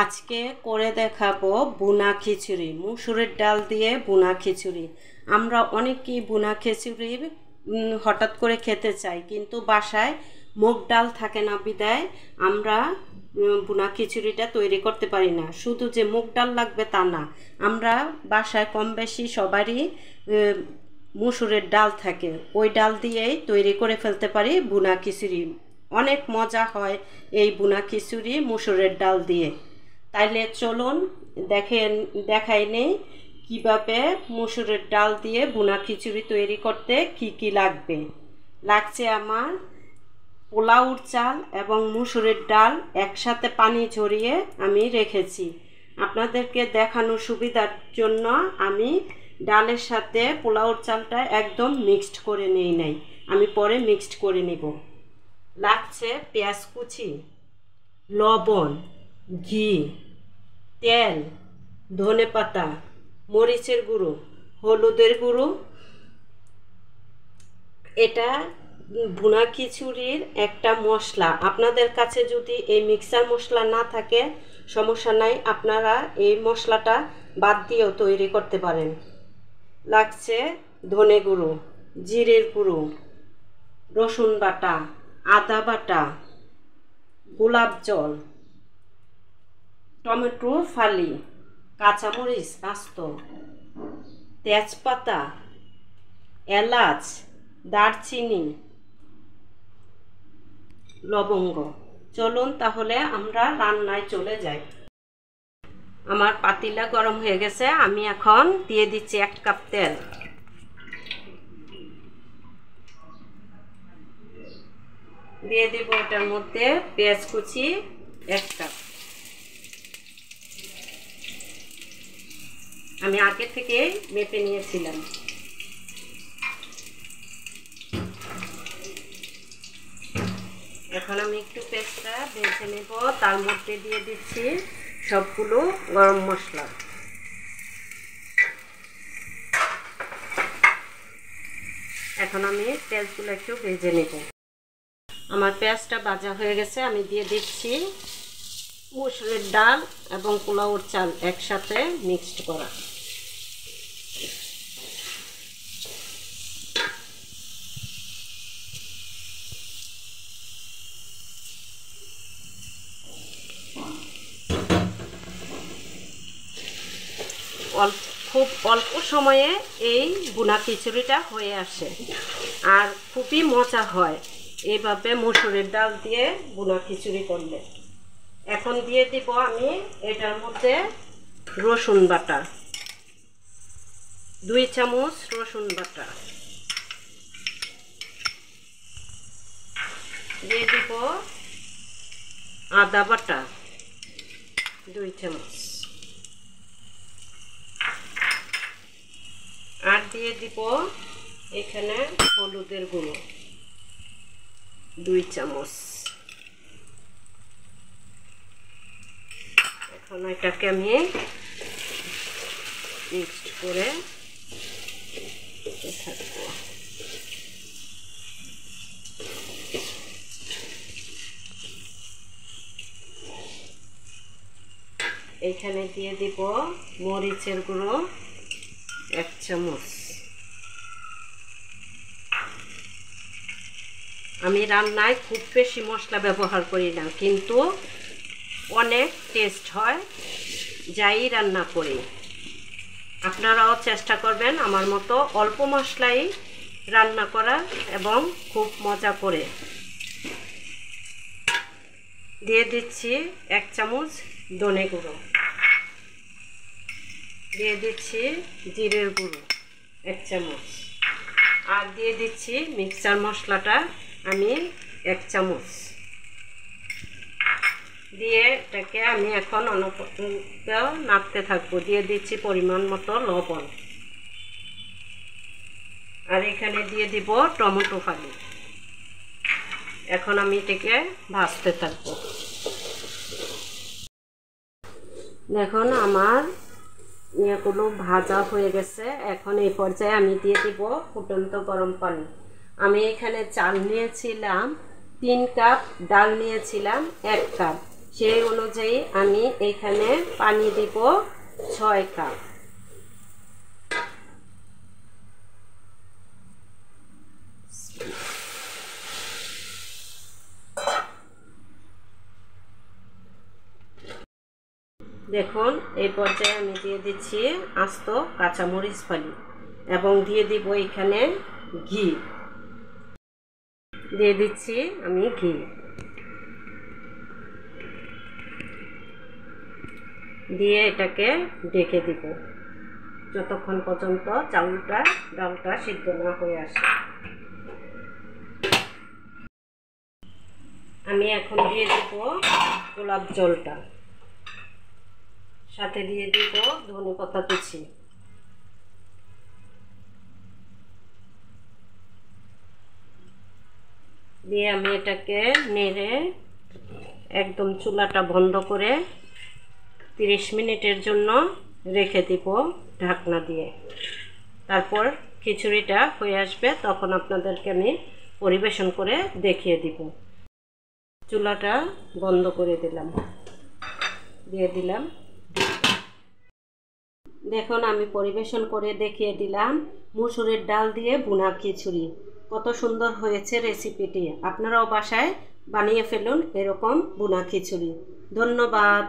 আজকে করে দেখাবো বুনা খিচুড়ি, মুসুরের ডাল দিয়ে বুনা খিচুড়ি। আমরা অনেকেই বুনা খিচুড়ি হঠাৎ করে খেতে চাই, কিন্তু বাসায় মুগ ডাল থাকে না বিদায় আমরা বুনা খিচুড়িটা তৈরি করতে পারি না। শুধু যে মুগ ডাল লাগবে তা না, আমরা বাসায় কম বেশি সবারই মুসুরের ডাল থাকে, ওই ডাল দিয়েই তৈরি করে ফেলতে পারি বুনা খিচুড়ি। অনেক মজা হয় এই বুনা খিচুড়ি মুসুরের ডাল দিয়ে। তাইলে চলুন দেখাই নেই কীভাবে মুসুরের ডাল দিয়ে বুনা খিচুড়ি তৈরি করতে কি লাগবে। লাগছে আমার পোলাওর চাল এবং মুসুরের ডাল একসাথে পানি ঝরিয়ে আমি রেখেছি। আপনাদেরকে দেখানোর সুবিধার জন্য আমি ডালের সাথে পোলাওর চালটা একদম মিক্সড করে নেই নাই, আমি পরে মিক্সড করে নেব। লাগছে পেঁয়াজ কুচি, লবণ, ঘি, তেল, ধনেপাতা, মরিচের গুঁড়ো, হলুদের গুঁড়ো। এটা ভুনা খিচুড়ির একটা মশলা। আপনাদের কাছে যদি এই মিক্সার মশলা না থাকে সমস্যা নাই, আপনারা এই মশলাটা বাদ দিয়েও তৈরি করতে পারেন। লাগছে ধনে গুঁড়ো, জিরের গুঁড়ো, রসুন বাটা, আদা বাটা, গোলাপ জল, টমেটো ফালি, কাঁচামরিচ আস্ত, তেজপাতা, এলাচ, দারচিনি, লবঙ্গ। চলুন তাহলে আমরা রান্নায় চলে যাই। আমার পাতিলা গরম হয়ে গেছে, আমি এখন দিয়ে দিচ্ছি 1 কাপ তেল। দিয়ে দেব এটার মধ্যে পেঁয়াজ কুচি 1 কাপ। আমি আগে থেকে মেপে নিয়েছিলাম। এখন আমি একটু পেঁয়াজটা ভেজে নেব, তার মধ্যে দিয়ে দিচ্ছি সবগুলো গরম মশলা। এখন আমি পেঁয়াজগুলো একটু ভেজে নেব। আমার পেঁয়াজটা ভাজা হয়ে গেছে, আমি দিয়ে দিচ্ছি মুসুরের ডাল এবং পোলাওর চাল একসাথে মিক্সড করা। খুব অল্প সময়ে এই বুনা খিচুড়িটা হয়ে আসে আর খুবই মজা হয় এইভাবে মুসুরের ডাল দিয়ে বুনা খিচুড়ি করলে। এখন দিয়ে দিব আমি এটার মধ্যে রসুন বাটা, 2 চামচ রসুন বাটা। দিয়ে দিব আদা বাটা 2 চামচ, আর দিয়ে দিব এখানে হলুদের গুঁড়ো 2 চামচ। এখন এটাকে আমি মিক্সড করে থাকবো। এখানে দিয়ে দিব মরিচের গুঁড়ো 1 চামচ। আমি রান্নায় খুব বেশি মশলা ব্যবহার করি না, কিন্তু অনেক টেস্ট হয় যাই রান্না করি। আপনারাও চেষ্টা করবেন আমার মতো অল্প মশলাই রান্না করা এবং খুব মজা করে। দিয়ে দিচ্ছি 1 চামচ ধনে গুঁড়ো, দিয়ে দিচ্ছি জিরের গুঁড়ো 1 চামচ, আর দিয়ে দিচ্ছি মিক্সচার মশলাটা আমি 1 চামচ দিয়ে এটাকে আমি এখন অনবরত নাড়তে থাকবো। দিয়ে দিচ্ছি পরিমাণ মতো লবণ, আর এখানে দিয়ে দিব টমেটো ফালি। এখন আমি এটাকে ভাজতে থাকবো। দেখুন আমার এগুলো ভাজা হয়ে গেছে। এখন এই পর্যায়ে আমি দিয়ে দিব ফুটন্ত গরম পানি। আমি এখানে চাল নিয়েছিলাম 3 কাপ, ডাল নিয়েছিলাম 1 কাপ। সেই অনুযায়ী আমি এখানে পানি দিব 6 কাপ। দেখুন এই পর্যায়ে আমি দিয়ে দিচ্ছি আস্ত কাঁচামরিচ ফালি এবং দিয়ে দিব এখানে ঘি দিয়ে দিচ্ছি আমি ঘি দিয়ে এটাকে ঢেকে দিব যতক্ষণ পর্যন্ত ডালটা সিদ্ধ না হয়ে আসে। আমি এখন দিয়ে দিব গোলাপ জলটা, সাথে দিয়ে দিব ধনেপাতা কুচি, দিয়ে আমি এটাকে নেড়ে একদম চুলাটা বন্ধ করে 30 মিনিটের জন্য রেখে দিব ঢাকনা দিয়ে। তারপর খিচুড়িটা হয়ে আসবে, তখন আপনাদেরকে আমি পরিবেশন করে দেখিয়ে দিব। চুলাটা বন্ধ করে দিলাম, দিয়ে দিলাম। দেখুন আমি পরিবেশন করে দেখিয়ে দিলাম মসুরের ডাল দিয়ে ভুনা খিচুড়ি। কত সুন্দর হয়েছে রেসিপিটি। আপনারাও বাসায় বানিয়ে ফেলুন এরকম ভুনা খিচুড়ি। ধন্যবাদ।